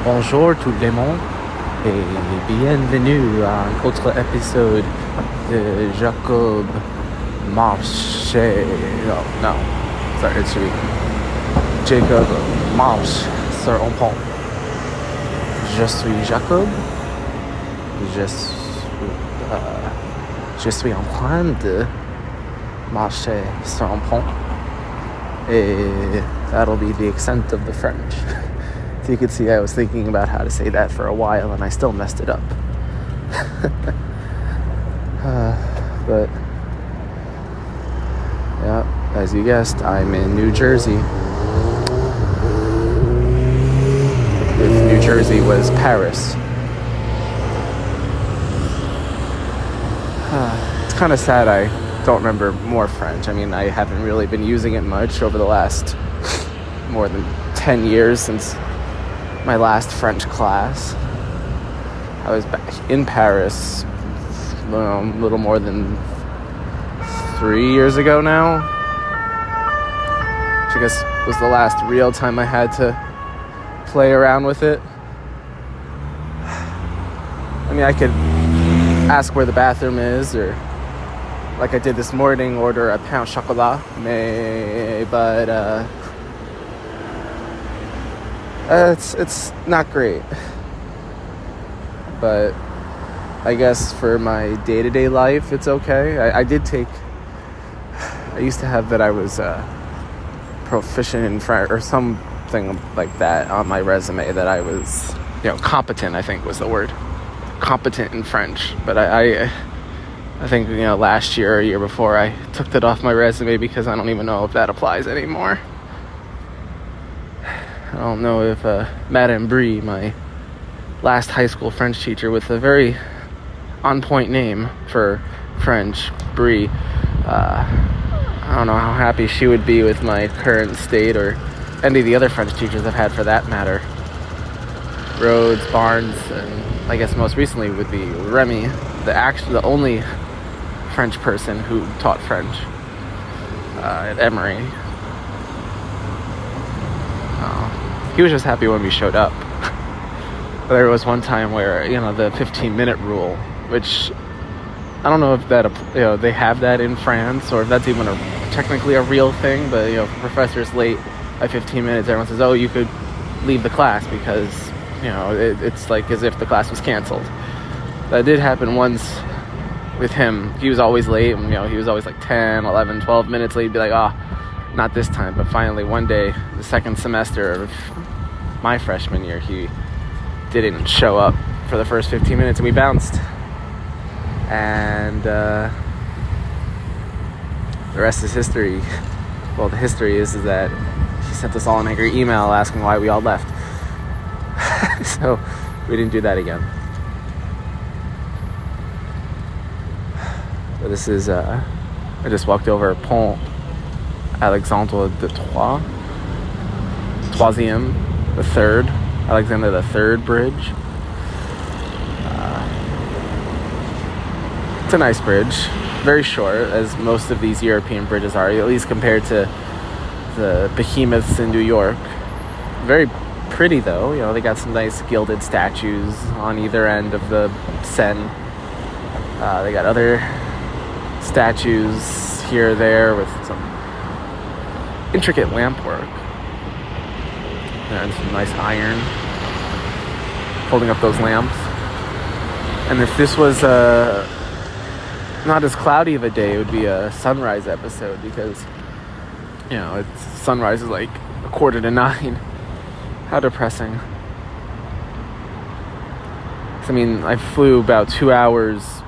Bonjour tout le monde et bienvenue à un autre épisode de Jacob Marché. Oh, no, sorry, it should be Jacob marche sur un pont. Je suis Jacob. Je suis en train de marcher sur un pont. Et that'll be the accent of the French. So you can see I was thinking about how to say that for a while and I still messed it up. But yeah, as you guessed, I'm in New Jersey. If New Jersey was Paris. It's kind of sad I don't remember more French. I mean, I haven't really been using it much over the last more than 10 years since my last French class. I was back in Paris a little more than 3 years ago now, which I guess was the last real time I had to play around with it. I mean, I could ask where the bathroom is, or like I did this morning, order a pain au chocolat, but it's not great. But I guess for my day-to-day life, it's okay. I used to have that I was proficient in French or something like that on my resume, that I was, competent, I think was the word. Competent in French. But I think, last year or a year before, I took that off my resume because I don't even know if that applies anymore. I don't know if Madame Brie, my last high school French teacher with a very on-point name for French, Brie, I don't know how happy she would be with my current state, or any of the other French teachers I've had for that matter. Rhodes, Barnes, and I guess most recently would be Remy, the only French person who taught French at Emory. He was just happy when we showed up. There was one time where, the 15-minute rule, which I don't know if that, they have that in France, or if that's even technically a real thing, but, if a professor's late by 15 minutes, everyone says, oh, you could leave the class because, it's like as if the class was canceled. That did happen once with him. He was always late, and, he was always like 10, 11, 12 minutes late. He'd be like, not this time. But finally, one day, the second semester of my freshman year, he didn't show up for the first 15 minutes, and we bounced. And the rest is history. Well, the history is that he sent us all an angry email asking why we all left. So we didn't do that again. But this is, I just walked over Pont Alexandre de Troisième, the third, Alexander the Third Bridge. It's a nice bridge, very short, as most of these European bridges are, at least compared to the behemoths in New York. Very pretty though, they got some nice gilded statues on either end of the Seine. They got other statues here or there with some intricate lamp work. And some nice iron holding up those lamps. And if this was not as cloudy of a day, it would be a sunrise episode, because sunrise is like 9:15. How depressing. I mean, I flew about 2 hours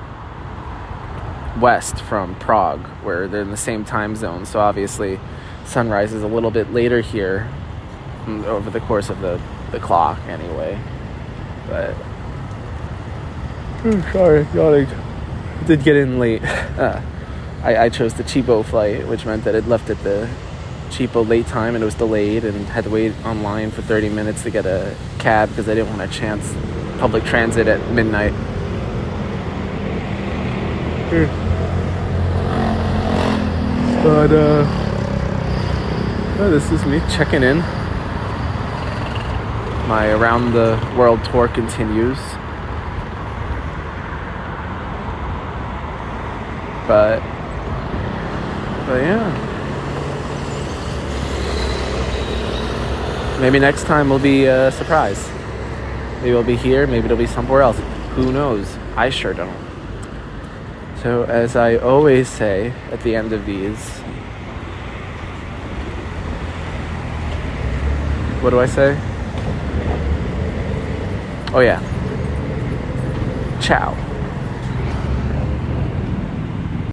west from Prague, where they're in the same time zone, so obviously sunrise is a little bit later here over the course of the clock anyway. But sorry, yawning. Did get in late. I chose the cheapo flight, which meant that it left at the cheapo late time, and it was delayed, and had to wait online for 30 minutes to get a cab because I didn't want to chance public transit at midnight. But this is me checking in. My around the world tour continues. But yeah. Maybe next time will be a surprise. Maybe it'll be here, maybe it'll be somewhere else. Who knows? I sure don't. So as I always say at the end of these, what do I say? Oh yeah. Ciao.